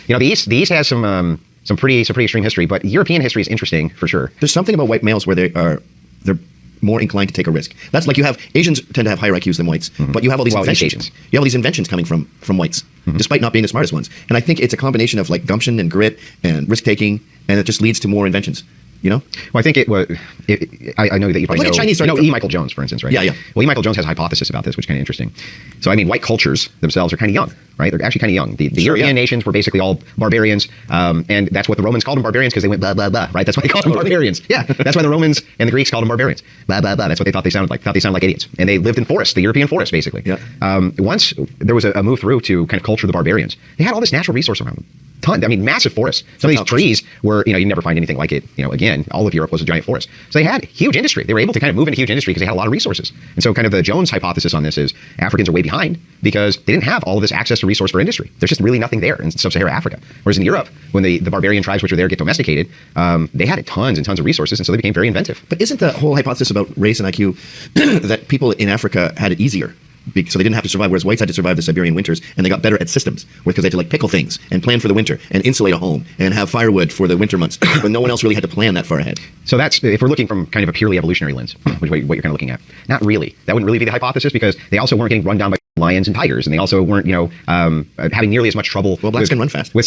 The East has some pretty extreme history, but European history is interesting for sure. There's something about white males where they're more inclined to take a risk. That's like you have Asians tend to have higher IQs than whites, but you have all these inventions. You have all these inventions coming from whites, despite not being the smartest ones. And I think it's a combination of like gumption and grit and risk taking, and it just leads to more inventions. Well, I think it was. I know that you probably know. Chinese E. Michael Jones, for instance, right? Yeah. Well, E. Michael Jones has a hypothesis about this, which is kind of interesting. So, white cultures themselves are kind of young, right? They're actually kind of young. The European nations were basically all barbarians, and that's what the Romans called them, barbarians, because they went blah blah blah, right? That's why they called them barbarians. Yeah, that's why the Romans and the Greeks called them barbarians. Blah blah blah. That's what they thought they sounded like. Thought they sounded like idiots, and they lived in forests, the European forests, basically. Yeah. Once there was a move through to kind of culture the barbarians, they had all this natural resource around them. Massive forests. Some of these trees were, you never find anything like it. Again, all of Europe was a giant forest. So they had huge industry. They were able to kind of move into huge industry because they had a lot of resources. And so kind of the Jones hypothesis on this is Africans are way behind because they didn't have all of this access to resource for industry. There's just really nothing there in sub-Saharan Africa. Whereas in Europe, when the barbarian tribes which were there get domesticated, they had tons and tons of resources, and so they became very inventive. But isn't the whole hypothesis about race and IQ that people in Africa had it easier? So they didn't have to survive, whereas whites had to survive the Siberian winters, and they got better at systems because they had to like pickle things and plan for the winter and insulate a home and have firewood for the winter months, but no one else really had to plan that far ahead. So that's, if we're looking from kind of a purely evolutionary lens, which is what you're kind of looking at. Not really. That wouldn't really be the hypothesis because they also weren't getting run down by lions and tigers, and they also weren't, having nearly as much trouble. Well, blacks can run fast. So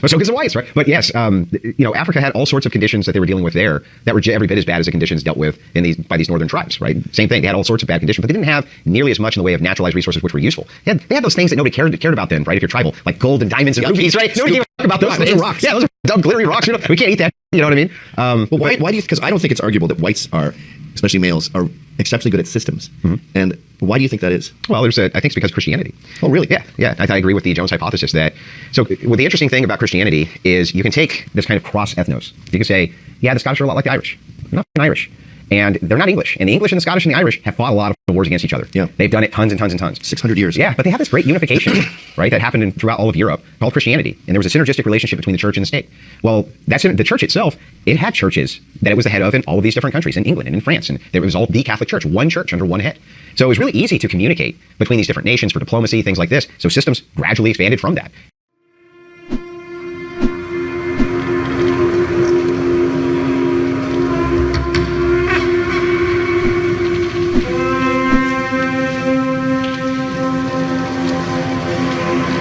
because of whites, right? But yes, Africa had all sorts of conditions that they were dealing with there that were every bit as bad as the conditions dealt with by these northern tribes, right? Same thing. They had all sorts of bad conditions, but they didn't have nearly as much in the way of naturalized resources which were useful. They had those things that nobody cared about then, right? If you're tribal, like gold and diamonds and rubies, right? Nobody gave a fuck about those things. Those are rocks. Yeah, those are dumb glittery rocks. We can't eat that. You know what I mean? Well, why do you? Because I don't think it's arguable that whites are, especially males, are exceptionally good at systems. And why do you think that is? Well, I think it's because Christianity. Oh, really? Yeah. I agree with the Jones hypothesis that. So, the interesting thing about Christianity is you can take this kind of cross ethnos. You can say, yeah, the Scottish are a lot like the Irish. They're not Irish. And they're not English. And the English and the Scottish and the Irish have fought a lot of wars against each other. Yeah. They've done it tons and tons and tons. 600 years. Yeah, but they have this great unification, right, that happened throughout all of Europe called Christianity. And there was a synergistic relationship between the church and the state. Well, the church itself, it had churches that it was the head of in all of these different countries, in England and in France. And it was all the Catholic Church, one church under one head. So it was really easy to communicate between these different nations for diplomacy, things like this. So systems gradually expanded from that.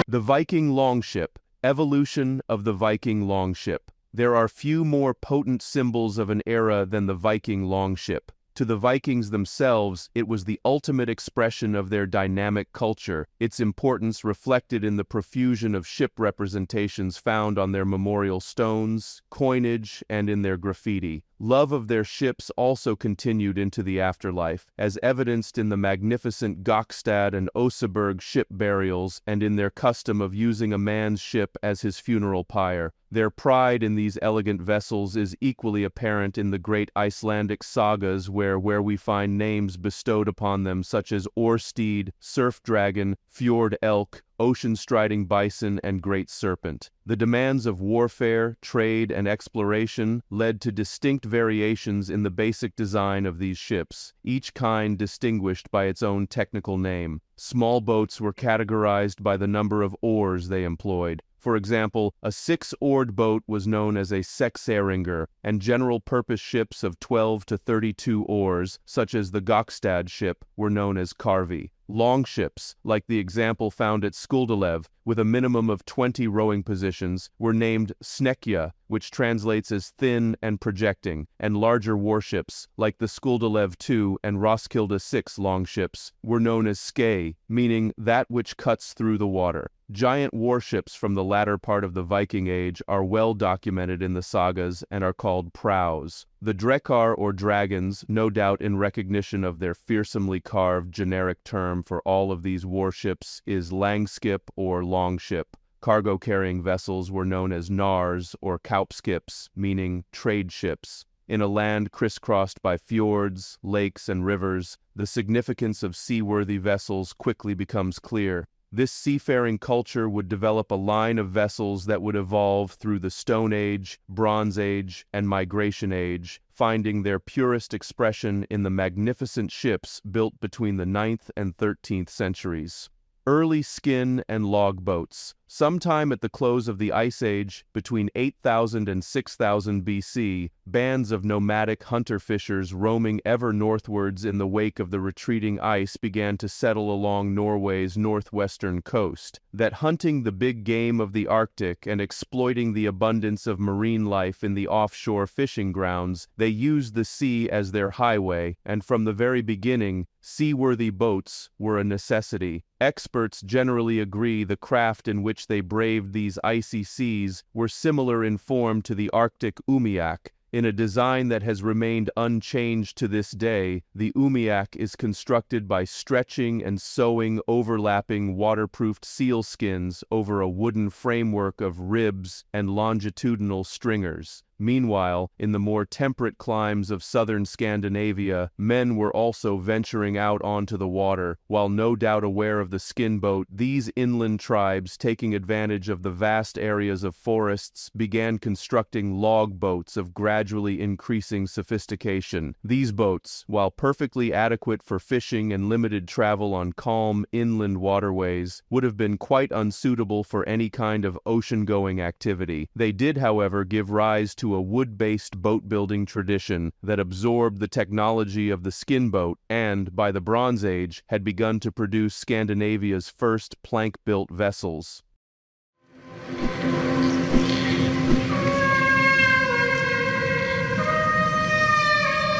The Viking Longship. Evolution of the Viking Longship. There are few more potent symbols of an era than the Viking Longship. To the Vikings themselves, it was the ultimate expression of their dynamic culture, its importance reflected in the profusion of ship representations found on their memorial stones, coinage, and in their graffiti. Love of their ships also continued into the afterlife, as evidenced in the magnificent Gokstad and Oseberg ship burials and in their custom of using a man's ship as his funeral pyre. Their pride in these elegant vessels is equally apparent in the great Icelandic sagas where we find names bestowed upon them such as Orsteed, Surf Dragon, Fjord Elk, Ocean-striding bison, and great serpent. The demands of warfare, trade, and exploration led to distinct variations in the basic design of these ships, each kind distinguished by its own technical name. Small boats were categorized by the number of oars they employed. For example, a 6-oared boat was known as a sekseringer, and general-purpose ships of 12 to 32 oars, such as the Gokstad ship, were known as karvi. Longships, like the example found at Skuldelev, with a minimum of 20 rowing positions, were named snekya, which translates as thin and projecting, and larger warships, like the Skuldelev II and Roskilde 6 longships, were known as skei, meaning that which cuts through the water. Giant warships from the latter part of the Viking Age are well documented in the sagas and are called prows. The drekar or dragons, no doubt in recognition of their fearsomely carved generic term for all of these warships, is langskip or longship. Cargo-carrying vessels were known as nars or kaupskips, meaning trade ships. In a land crisscrossed by fjords, lakes, and rivers, the significance of seaworthy vessels quickly becomes clear. This seafaring culture would develop a line of vessels that would evolve through the Stone Age, Bronze Age, and Migration Age, finding their purest expression in the magnificent ships built between the 9th and 13th centuries. Early skin and log boats. Sometime at the close of the Ice Age, between 8000 and 6000 BC, bands of nomadic hunter-fishers roaming ever northwards in the wake of the retreating ice began to settle along Norway's northwestern coast. That hunting the big game of the Arctic and exploiting the abundance of marine life in the offshore fishing grounds, they used the sea as their highway, and from the very beginning, seaworthy boats were a necessity. Experts generally agree the craft in which they braved these icy seas were similar in form to the Arctic umiak. In a design that has remained unchanged to this day, the umiak is constructed by stretching and sewing overlapping waterproofed sealskins over a wooden framework of ribs and longitudinal stringers. Meanwhile, in the more temperate climes of southern Scandinavia, men were also venturing out onto the water. While no doubt aware of the skin boat, these inland tribes, taking advantage of the vast areas of forests, began constructing log boats of gradually increasing sophistication. These boats, while perfectly adequate for fishing and limited travel on calm inland waterways, would have been quite unsuitable for any kind of ocean-going activity. They did, however, give rise to a wood-based boat-building tradition that absorbed the technology of the skin boat and, by the Bronze Age, had begun to produce Scandinavia's first plank-built vessels.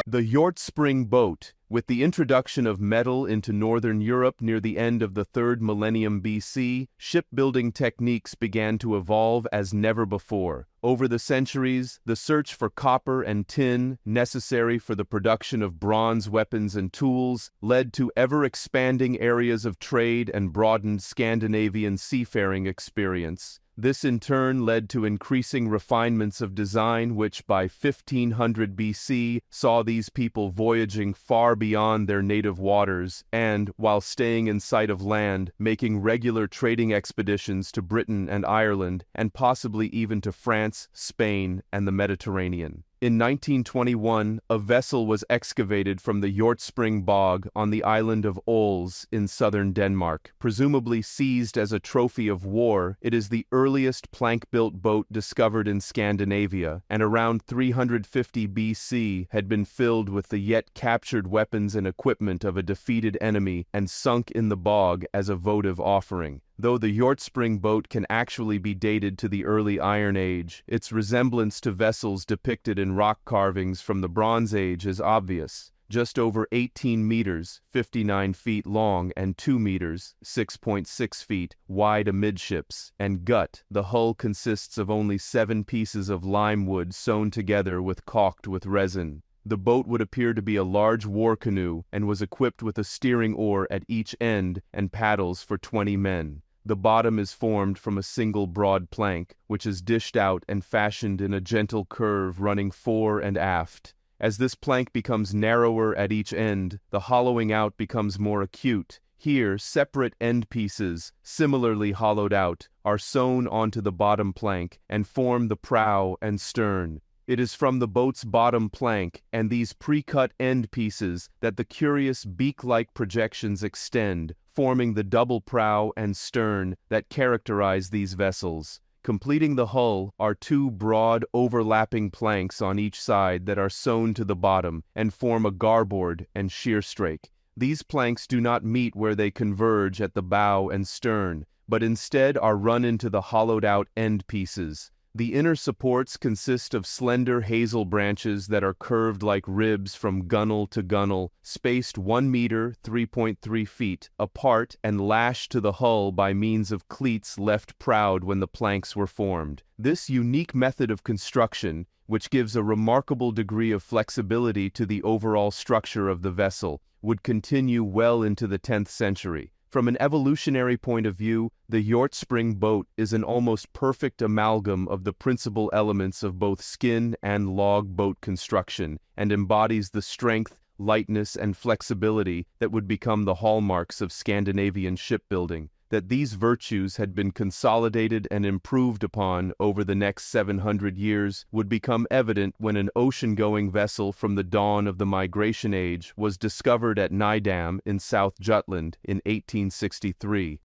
The Hjortspring boat. With the introduction of metal into northern Europe near the end of the 3rd millennium BC, shipbuilding techniques began to evolve as never before. Over the centuries, the search for copper and tin, necessary for the production of bronze weapons and tools, led to ever-expanding areas of trade and broadened Scandinavian seafaring experience. This in turn led to increasing refinements of design which by 1500 BC saw these people voyaging far beyond their native waters and, while staying in sight of land, making regular trading expeditions to Britain and Ireland and possibly even to France, Spain, and the Mediterranean. In 1921, a vessel was excavated from the Hjortspring bog on the island of Ols in southern Denmark. Presumably seized as a trophy of war, it is the earliest plank-built boat discovered in Scandinavia, and around 350 BC had been filled with the yet captured weapons and equipment of a defeated enemy and sunk in the bog as a votive offering. Though the Hjortspring boat can actually be dated to the early Iron Age, its resemblance to vessels depicted in rock carvings from the Bronze Age is obvious. Just over 18 meters, 59 feet long, and 2 meters, 6.6 feet, wide amidships, and gut, the hull consists of only 7 pieces of lime wood sewn together caulked with resin. The boat would appear to be a large war canoe and was equipped with a steering oar at each end and paddles for 20 men. The bottom is formed from a single broad plank, which is dished out and fashioned in a gentle curve running fore and aft. As this plank becomes narrower at each end, the hollowing out becomes more acute. Here, separate end pieces, similarly hollowed out, are sewn onto the bottom plank and form the prow and stern. It is from the boat's bottom plank and these pre-cut end pieces that the curious beak-like projections extend, forming the double prow and stern that characterize these vessels. Completing the hull are 2 broad, overlapping planks on each side that are sewn to the bottom and form a garboard and sheerstrake. These planks do not meet where they converge at the bow and stern, but instead are run into the hollowed-out end pieces. The inner supports consist of slender hazel branches that are curved like ribs from gunwale to gunwale, spaced 1 meter, 3.3 feet, apart and lashed to the hull by means of cleats left proud when the planks were formed. This unique method of construction, which gives a remarkable degree of flexibility to the overall structure of the vessel, would continue well into the 10th century. From an evolutionary point of view, the Hjortspring boat is an almost perfect amalgam of the principal elements of both skin and log boat construction, and embodies the strength, lightness, and flexibility that would become the hallmarks of Scandinavian shipbuilding. That these virtues had been consolidated and improved upon over the next 700 years would become evident when an ocean-going vessel from the dawn of the Migration Age was discovered at Nydam in South Jutland in 1863.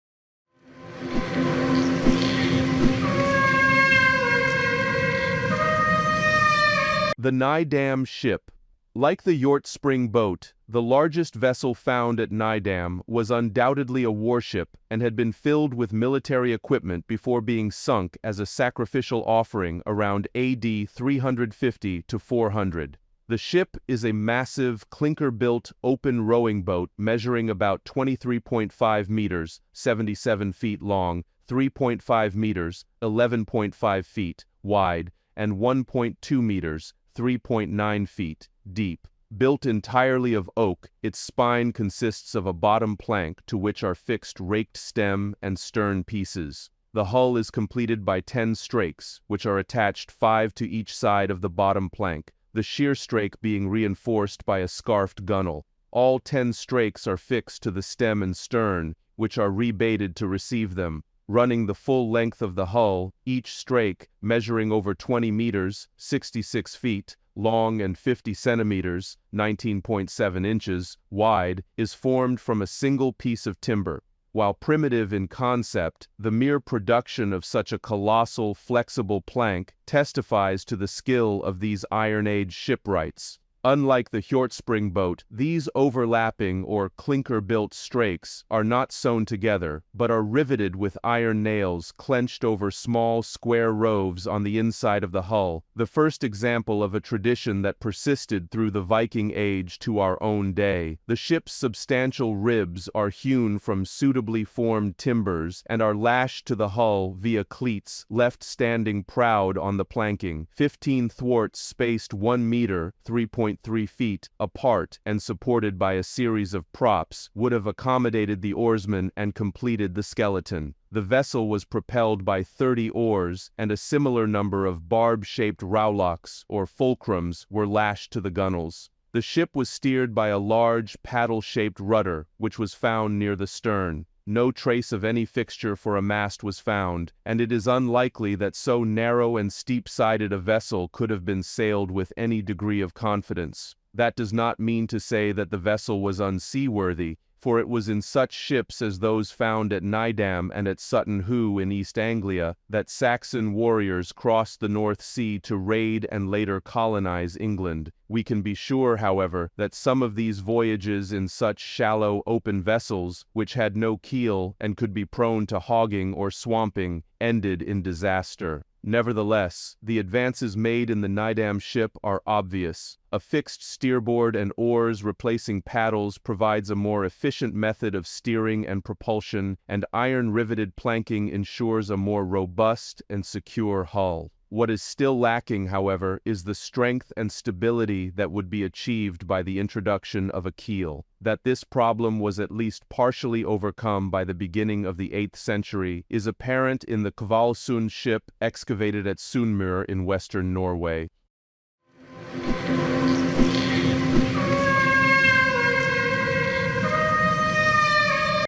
The Nydam ship. Like the Yortspring boat, the largest vessel found at Nydam was undoubtedly a warship and had been filled with military equipment before being sunk as a sacrificial offering around AD 350 to 400. The ship is a massive, clinker-built, open rowing boat measuring about 23.5 meters, 77 feet long, 3.5 meters, 11.5 feet wide, and 1.2 meters, 3.9 feet deep. Built entirely of oak, its spine consists of a bottom plank to which are fixed raked stem and stern pieces. The hull is completed by 10 strakes, which are attached 5 to each side of the bottom plank, the sheer strake being reinforced by a scarfed gunwale. All 10 strakes are fixed to the stem and stern, which are rebaited to receive them, running the full length of the hull, each strake measuring over 20 meters, 66 feet, long and 50 centimeters, 19.7 inches, wide, is formed from a single piece of timber. While primitive in concept, the mere production of such a colossal, flexible plank testifies to the skill of these Iron Age shipwrights. Unlike the Hjortspring boat, these overlapping or clinker-built strakes are not sewn together, but are riveted with iron nails clenched over small square roves on the inside of the hull, the first example of a tradition that persisted through the Viking Age to our own day. The ship's substantial ribs are hewn from suitably formed timbers and are lashed to the hull via cleats left standing proud on the planking. 15 thwarts spaced 1 meter, 3.3 feet, apart and supported by a series of props would have accommodated the oarsmen and completed the skeleton. The vessel was propelled by 30 oars, and a similar number of barb-shaped rowlocks, or fulcrums, were lashed to the gunwales. The ship was steered by a large, paddle-shaped rudder, which was found near the stern. No trace of any fixture for a mast was found, and it is unlikely that so narrow and steep-sided a vessel could have been sailed with any degree of confidence. That does not mean to say that the vessel was unseaworthy, for it was in such ships as those found at Nydam and at Sutton Hoo in East Anglia that Saxon warriors crossed the North Sea to raid and later colonize England. We can be sure, however, that some of these voyages in such shallow, open vessels, which had no keel and could be prone to hogging or swamping, ended in disaster. Nevertheless, the advances made in the Nydam ship are obvious. A fixed steerboard and oars replacing paddles provides a more efficient method of steering and propulsion, and iron-riveted planking ensures a more robust and secure hull. What is still lacking, however, is the strength and stability that would be achieved by the introduction of a keel. That this problem was at least partially overcome by the beginning of the 8th century is apparent in the Kvalsund ship excavated at Sunnmøre in western Norway.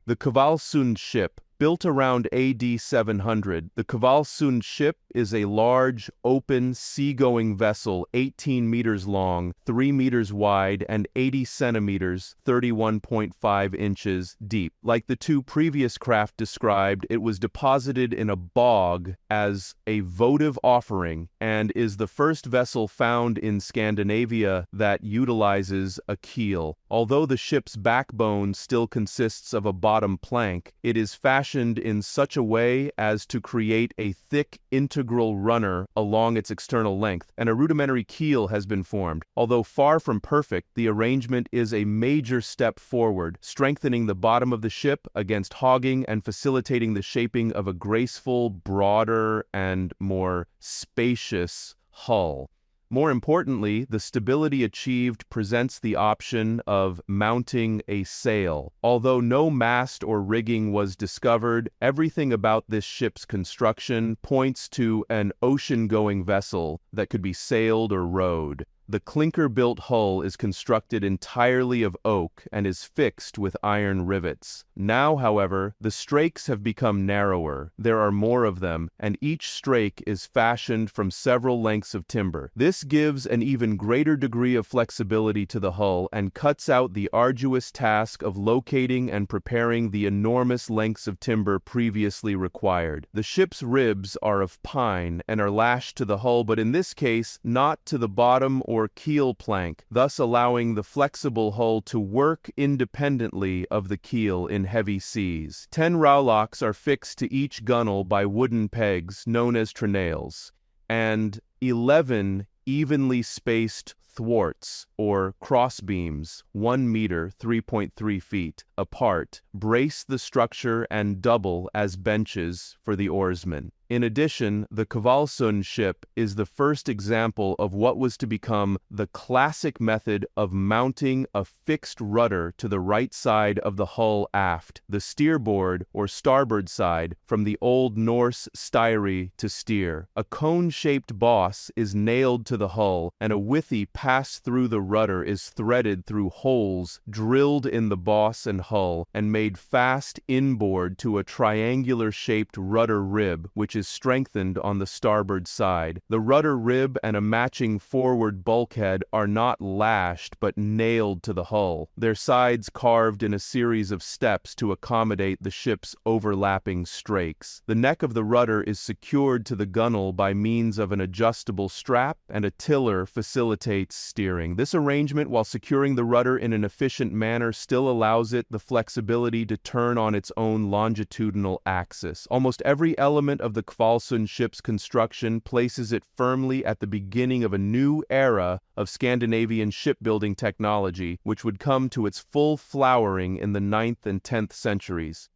The Kvalsund ship. Built around AD 700, the Kvalsund ship is a large, open, seagoing vessel 18 meters long, 3 meters wide, and 80 centimeters, 31.5 inches deep. Like the two previous craft described, it was deposited in a bog as a votive offering and is the first vessel found in Scandinavia that utilizes a keel. Although the ship's backbone still consists of a bottom plank, it is fashioned in such a way as to create a thick integral runner along its external length, and a rudimentary keel has been formed. Although far from perfect, the arrangement is a major step forward, strengthening the bottom of the ship against hogging and facilitating the shaping of a graceful, broader, and more spacious hull. More importantly, the stability achieved presents the option of mounting a sail. Although no mast or rigging was discovered, everything about this ship's construction points to an ocean-going vessel that could be sailed or rowed. The clinker-built hull is constructed entirely of oak and is fixed with iron rivets. Now, however, the strakes have become narrower. There are more of them, and each strake is fashioned from several lengths of timber. This gives an even greater degree of flexibility to the hull and cuts out the arduous task of locating and preparing the enormous lengths of timber previously required. The ship's ribs are of pine and are lashed to the hull, but in this case, not to the bottom or keel plank, thus allowing the flexible hull to work independently of the keel in heavy seas. 10 rowlocks are fixed to each gunwale by wooden pegs known as trenails, and 11 evenly spaced thwarts, or crossbeams, 1 meter (3.3 feet) apart, brace the structure and double as benches for the oarsmen. In addition, the Golitsyn ship is the first example of what was to become the classic method of mounting a fixed rudder to the right side of the hull aft, the steerboard or starboard side, from the Old Norse styri to steer. A cone-shaped boss is nailed to the hull, and a withy passed through the rudder is threaded through holes drilled in the boss and hull and made fast inboard to a triangular-shaped rudder rib, which is strengthened on the starboard side. The rudder rib and a matching forward bulkhead are not lashed but nailed to the hull, their sides carved in a series of steps to accommodate the ship's overlapping strakes. The neck of the rudder is secured to the gunwale by means of an adjustable strap, and a tiller facilitates steering. This arrangement, while securing the rudder in an efficient manner, still allows it the flexibility to turn on its own longitudinal axis. Almost every element of the Golitsyn ship's construction places it firmly at the beginning of a new era of Scandinavian shipbuilding technology, which would come to its full flowering in the 9th and 10th centuries.